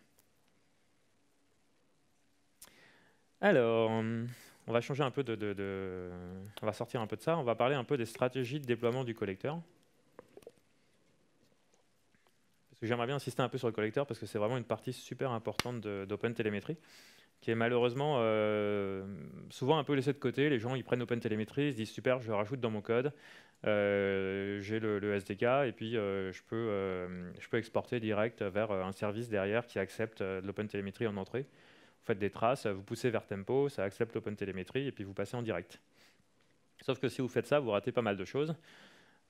Alors, on va changer un peu on va sortir un peu de ça, on va parler un peu des stratégies de déploiement du collecteur. Parce que j'aimerais bien insister un peu sur le collecteur, parce que c'est vraiment une partie super importante d'OpenTelemetry, qui est malheureusement souvent un peu laissée de côté. Les gens ils prennent OpenTelemetry, ils se disent super, je le rajoute dans mon code, j'ai le SDK, et puis je peux exporter direct vers un service derrière qui accepte de l'OpenTelemetry en entrée. Vous faites des traces, vous poussez vers Tempo, ça accepte l'OpenTelemetry, et puis vous passez en direct. Sauf que si vous faites ça, vous ratez pas mal de choses.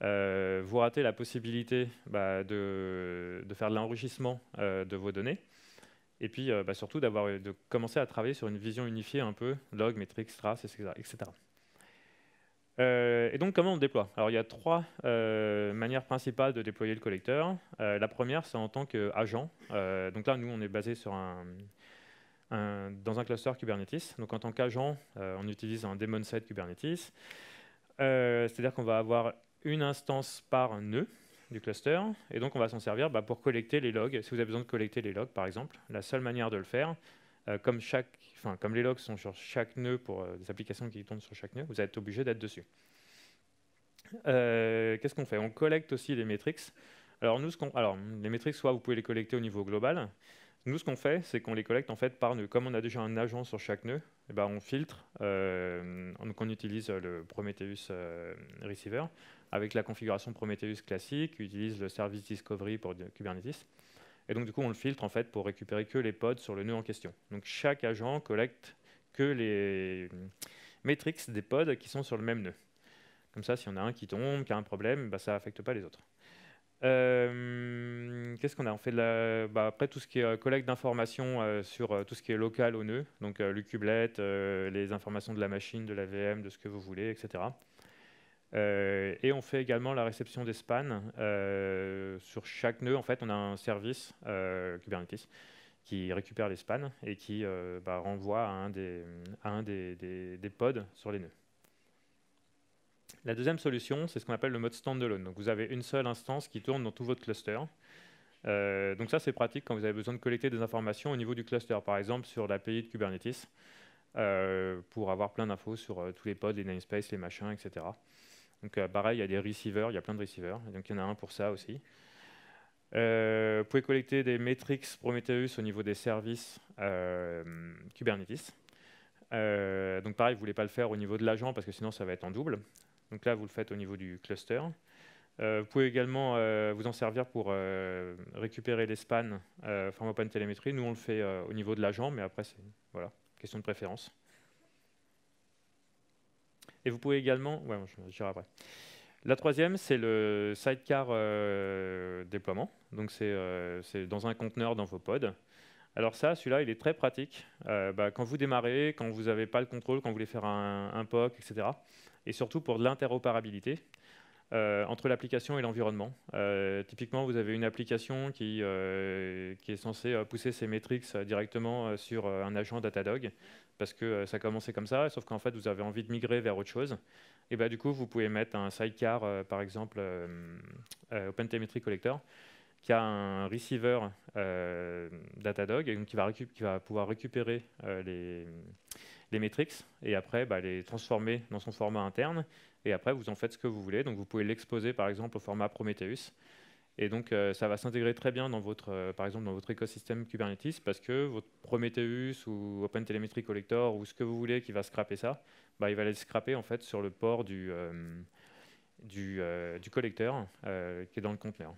Vous ratez la possibilité de faire de l'enrichissement de vos données, et puis surtout de commencer à travailler sur une vision unifiée un peu, log, métriques, traces, etc. Et donc, comment on déploie? Alors, il y a trois manières principales de déployer le collecteur. La première, c'est en tant qu'agent. Donc là, nous, on est basé sur dans un cluster Kubernetes. Donc, en tant qu'agent, on utilise un daemon side Kubernetes. C'est-à-dire qu'on va avoir une instance par nœud du cluster. Et donc, on va s'en servir pour collecter les logs. Si vous avez besoin de collecter les logs, par exemple, la seule manière de le faire, comme les logs sont sur chaque nœud pour des applications qui tournent sur chaque nœud, vous êtes obligé d'être dessus. Qu'est-ce qu'on fait? On collecte aussi les metrics. Alors, les metrics, soit vous pouvez les collecter au niveau global. Nous, ce qu'on fait, c'est qu'on les collecte en fait par nœud. Comme on a déjà un agent sur chaque nœud, on filtre. Donc, on utilise le Prometheus Receiver avec la configuration Prometheus classique, utilise le service Discovery pour Kubernetes. Et donc, du coup, on le filtre en fait pour récupérer que les pods sur le nœud en question. Donc, chaque agent collecte que les metrics des pods qui sont sur le même nœud. Comme ça, s'il y en a un qui tombe, qui a un problème, ça n'affecte pas les autres. Qu'est-ce qu'on a? On fait après tout ce qui est collecte d'informations sur tout ce qui est local au nœud, donc le kubelet, les informations de la machine, de la VM, de ce que vous voulez, etc. Et on fait également la réception des spans. Sur chaque nœud, en fait, on a un service Kubernetes qui récupère les spans et qui renvoie à un des pods sur les nœuds. La deuxième solution, c'est ce qu'on appelle le mode standalone. Donc vous avez une seule instance qui tourne dans tout votre cluster. Donc ça, c'est pratique quand vous avez besoin de collecter des informations au niveau du cluster, par exemple sur l'API de Kubernetes, pour avoir plein d'infos sur tous les pods, les namespaces, les machins, etc. Donc pareil, il y a des receivers, il y a plein de receivers, donc il y en a un pour ça aussi. Vous pouvez collecter des metrics Prometheus au niveau des services Kubernetes. Donc pareil, vous ne voulez pas le faire au niveau de l'agent parce que sinon ça va être en double. Donc là, vous le faites au niveau du cluster. Vous pouvez également vous en servir pour récupérer les spans format OpenTelemetry. Nous, on le fait au niveau de l'agent, mais après, c'est question de préférence. Et vous pouvez également... Ouais, je dirai après. La troisième, c'est le sidecar déploiement. Donc, c'est dans un conteneur dans vos pods. Alors ça, celui-là, il est très pratique quand vous démarrez, quand vous n'avez pas le contrôle, quand vous voulez faire un POC, etc. Et surtout pour de l'interopérabilité entre l'application et l'environnement. Typiquement, vous avez une application qui est censée pousser ses metrics directement sur un agent Datadog, parce que ça a commencé comme ça, sauf qu'en fait, vous avez envie de migrer vers autre chose. Et du coup, vous pouvez mettre un sidecar, par exemple, OpenTelemetry Collector, qui a un receiver Datadog, et donc qui va pouvoir récupérer les metrics et après les transformer dans son format interne. Et après, vous en faites ce que vous voulez. Donc, vous pouvez l'exposer, par exemple, au format Prometheus. Et donc, ça va s'intégrer très bien dans par exemple, dans votre écosystème Kubernetes, parce que votre Prometheus ou OpenTelemetry Collector ou ce que vous voulez qui va scraper ça, il va les scraper en fait sur le port du collecteur qui est dans le conteneur.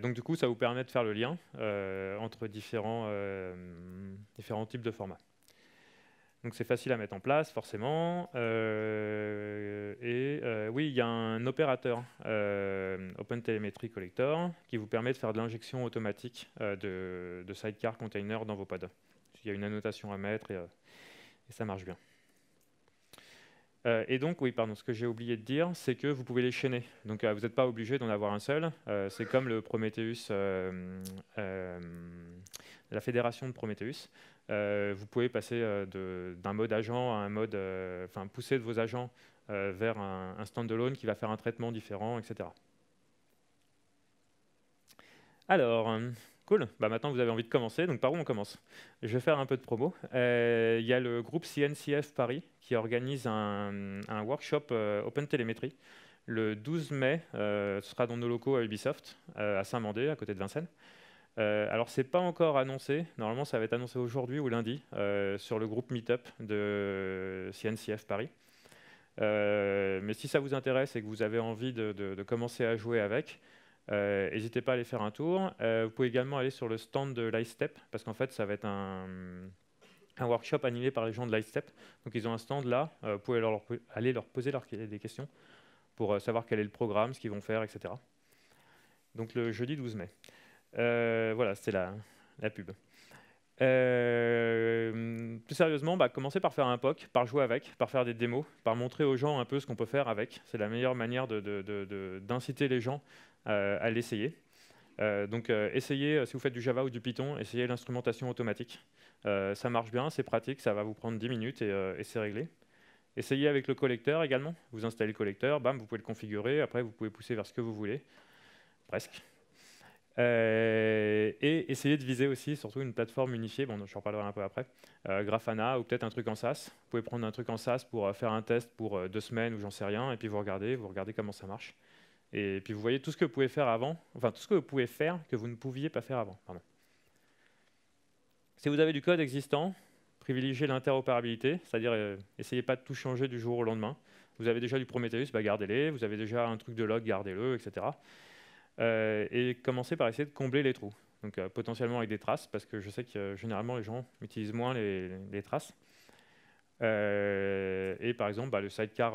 Donc, du coup, ça vous permet de faire le lien entre différents types de formats. Donc c'est facile à mettre en place, forcément. Oui, il y a un opérateur OpenTelemetry Collector qui vous permet de faire de l'injection automatique de sidecar container dans vos pods. Il y a une annotation à mettre et ça marche bien. Et donc, oui, pardon, ce que j'ai oublié de dire, c'est que vous pouvez les chaîner. Donc vous n'êtes pas obligé d'en avoir un seul. C'est comme le Prometheus, la fédération de Prometheus. Vous pouvez passer d'un mode agent à un mode, pousser de vos agents vers un standalone qui va faire un traitement différent, etc. Alors, cool. Maintenant, vous avez envie de commencer. Donc, par où on commence? Je vais faire un peu de promo. Il y a le groupe CNCF Paris qui organise un workshop OpenTelemetry le 12 mai. Ce sera dans nos locaux à Ubisoft, à Saint-Mandé, à côté de Vincennes. Alors, ce n'est pas encore annoncé. Normalement, ça va être annoncé aujourd'hui ou lundi sur le groupe Meetup de CNCF Paris. Mais si ça vous intéresse et que vous avez envie de commencer à jouer avec, n'hésitez pas à aller faire un tour. Vous pouvez également aller sur le stand de Lightstep, parce qu'en fait, ça va être un workshop animé par les gens de Lightstep. Donc ils ont un stand là, vous pouvez aller leur poser des questions pour savoir quel est le programme, ce qu'ils vont faire, etc. Donc le jeudi 12 mai. Voilà, c'était la pub. Plus sérieusement, commencez par faire un POC, par jouer avec, par faire des démos, par montrer aux gens un peu ce qu'on peut faire avec. C'est la meilleure manière d'inciter les gens à l'essayer. Donc essayez, si vous faites du Java ou du Python, essayez l'instrumentation automatique. Ça marche bien, c'est pratique, ça va vous prendre 10 minutes et c'est réglé. Essayez avec le collecteur également. Vous installez le collecteur, bam, vous pouvez le configurer. Après, vous pouvez pousser vers ce que vous voulez. Presque. Et essayez de viser aussi surtout une plateforme unifiée, bon, je en reparlerai un peu après, Grafana ou peut-être un truc en SaaS. Vous pouvez prendre un truc en SaaS pour faire un test pour 2 semaines ou j'en sais rien, et puis vous regardez comment ça marche. Et puis vous voyez tout ce que vous pouvez faire avant, enfin tout ce que vous pouvez faire que vous ne pouviez pas faire avant. Pardon. Si vous avez du code existant, privilégiez l'interopérabilité, c'est-à-dire essayez pas de tout changer du jour au lendemain. Vous avez déjà du Prometheus, gardez-les. Vous avez déjà un truc de log, gardez-le, etc. Et commencez par essayer de combler les trous. Donc potentiellement avec des traces, parce que je sais que généralement les gens utilisent moins les traces. Et par exemple, le sidecar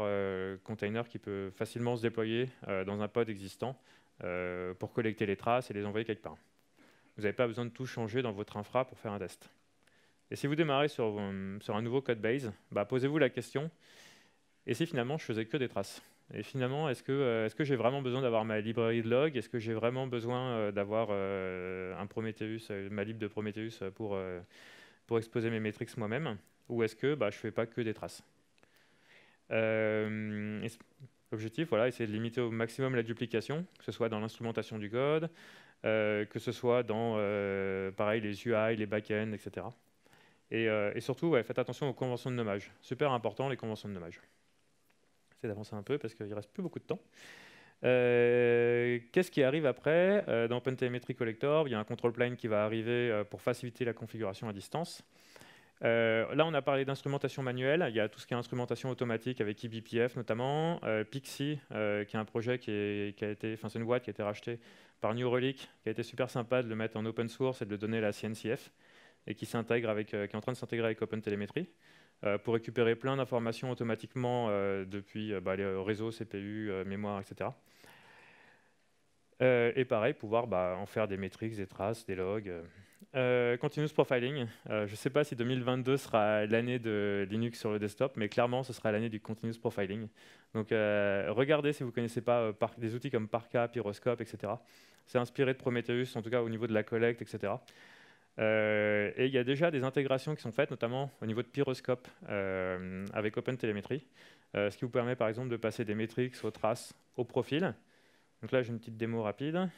container qui peut facilement se déployer dans un pod existant pour collecter les traces et les envoyer quelque part. Vous n'avez pas besoin de tout changer dans votre infra pour faire un test. Et si vous démarrez sur un nouveau code base, posez-vous la question, et si finalement je faisais que des traces? Et finalement, est-ce que j'ai vraiment besoin d'avoir ma librairie de log? Est-ce que j'ai vraiment besoin d'avoir un Prometheus, ma lib de Prometheus pour exposer mes métriques moi-même? Ou est-ce que je ne fais pas que des traces? L'objectif, voilà, essayer de limiter au maximum la duplication, que ce soit dans l'instrumentation du code, que ce soit dans pareil, les UI, les backends, etc. Et surtout, faites attention aux conventions de nommage. Super important, les conventions de nommage. J'essaie d'avancer un peu parce qu'il ne reste plus beaucoup de temps. Qu'est-ce qui arrive après? Dans OpenTelemetry Collector, il y a un control plane qui va arriver pour faciliter la configuration à distance. Là, on a parlé d'instrumentation manuelle. Il y a tout ce qui est instrumentation automatique avec eBPF notamment. Pixie, qui est un projet c'est une boîte qui a été rachetée par New Relic, qui a été super sympa de le mettre en open source et de le donner à la CNCF, et qui est en train de s'intégrer avec OpenTelemetry pour récupérer plein d'informations automatiquement depuis les réseaux, CPU, mémoire, etc. Et pareil, pouvoir en faire des métriques, des traces, des logs. Continuous profiling. Je ne sais pas si 2022 sera l'année de Linux sur le desktop, mais clairement, ce sera l'année du continuous profiling. Donc, regardez si vous ne connaissez pas des outils comme Parka, Pyroscope, etc. C'est inspiré de Prometheus, en tout cas au niveau de la collecte, etc. Et il y a déjà des intégrations qui sont faites, notamment au niveau de Pyroscope avec OpenTelemetry, ce qui vous permet par exemple de passer des métriques aux traces au profil. Donc là, j'ai une petite démo rapide.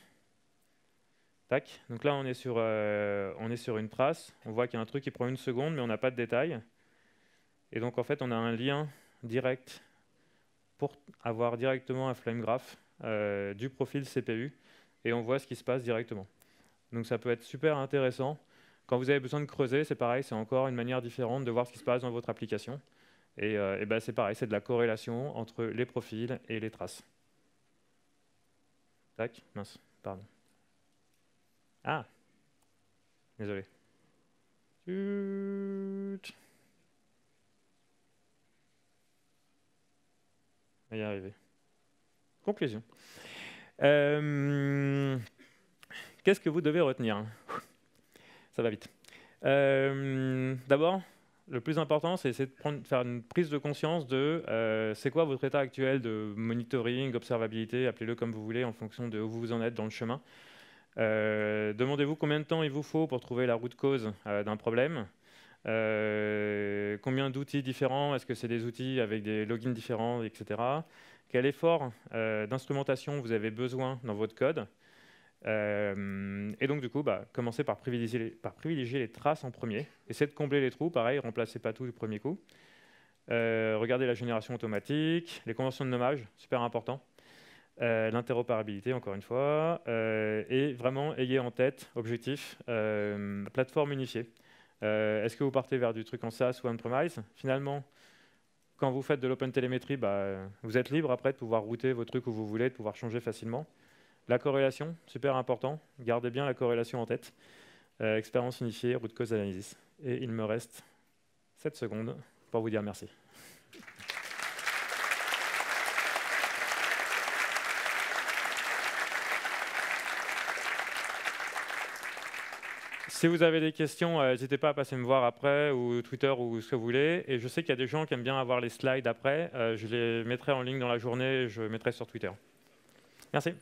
Tac. Donc là, on est sur une trace. On voit qu'il y a un truc qui prend 1 seconde, mais on n'a pas de détails. Et donc, en fait, on a un lien direct pour avoir directement un flame graph du profil CPU. Et on voit ce qui se passe directement. Donc, ça peut être super intéressant. Quand vous avez besoin de creuser, c'est pareil. C'est encore une manière différente de voir ce qui se passe dans votre application. Et c'est pareil. C'est de la corrélation entre les profils et les traces. Tac. Mince. Pardon. Ah, désolé. On va y arriver. Conclusion. Qu'est-ce que vous devez retenir? Ça va vite. D'abord, le plus important, c'est de faire une prise de conscience de c'est quoi votre état actuel de monitoring, observabilité, appelez-le comme vous voulez en fonction de où vous en êtes dans le chemin. Demandez-vous combien de temps il vous faut pour trouver la root cause d'un problème. Combien d'outils différents? Est-ce que c'est des outils avec des logins différents, etc. Quel effort d'instrumentation vous avez besoin dans votre code? Et donc, du coup, commencez par privilégier les traces en premier. Essayez de combler les trous. Pareil, remplacez pas tout du premier coup. Regardez la génération automatique, les conventions de nommage, super important. L'interopérabilité, encore une fois. Et vraiment, ayez en tête, objectif, plateforme unifiée. Est-ce que vous partez vers du truc en SaaS ou on-premise? Finalement, quand vous faites de l'OpenTelemetry, vous êtes libre après de pouvoir router vos trucs où vous voulez, de pouvoir changer facilement. La corrélation, super important. Gardez bien la corrélation en tête. Expérience unifiée, root cause analysis. Et il me reste 7 secondes pour vous dire merci. Si vous avez des questions, n'hésitez pas à passer me voir après, ou Twitter, ou ce que vous voulez. Et je sais qu'il y a des gens qui aiment bien avoir les slides après. Je les mettrai en ligne dans la journée, je mettrai sur Twitter. Merci.